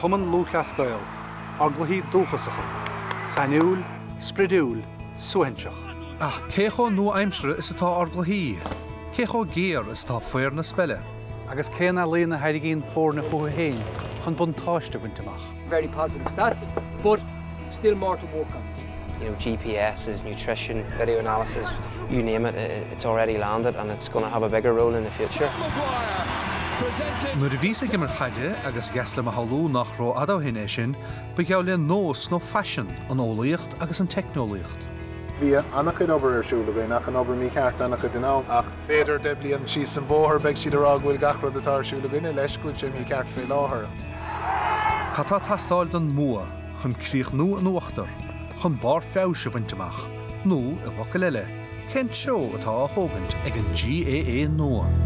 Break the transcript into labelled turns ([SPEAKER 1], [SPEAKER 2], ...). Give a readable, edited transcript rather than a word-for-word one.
[SPEAKER 1] Chuman lúchlas gael, gcluichí dúchasacha, sainiúil, spreadúil, suhainseach.
[SPEAKER 2] Ach cécho nua aimsre is atá gcluichí. Cécho géir is tá foirne spelle.
[SPEAKER 1] Agus céna lína hairigín foirne fuha héin, chun buntáiste bhainteach.
[SPEAKER 3] Very positive stats, but still more to work on.
[SPEAKER 4] You know, GPS, nutrition, video analysis, you name it, it's already landed and it's going to have a bigger role in the future.
[SPEAKER 2] Nuair a bhí gimar chaide agus gasla a hallú nach ró adamhhéine sin, ba gealaíonn nós nó fashion an eolaíocht agus an tteicneolaíocht.
[SPEAKER 5] Bhí annachad obair arsúla bhí nach an obair mí ceart annachad duná ach féidir de bliain síos an bóthir beag siad ará bhfuil gachrad atá arsúla bhine leis gúil sé mí ceart fé láthair.
[SPEAKER 2] Catá tastáil don mua chun críoch nua an uachtar, chun bar feabhse bhainteach, nó a bhacail eile, cén seo atá a thógant ag an GAA Nua.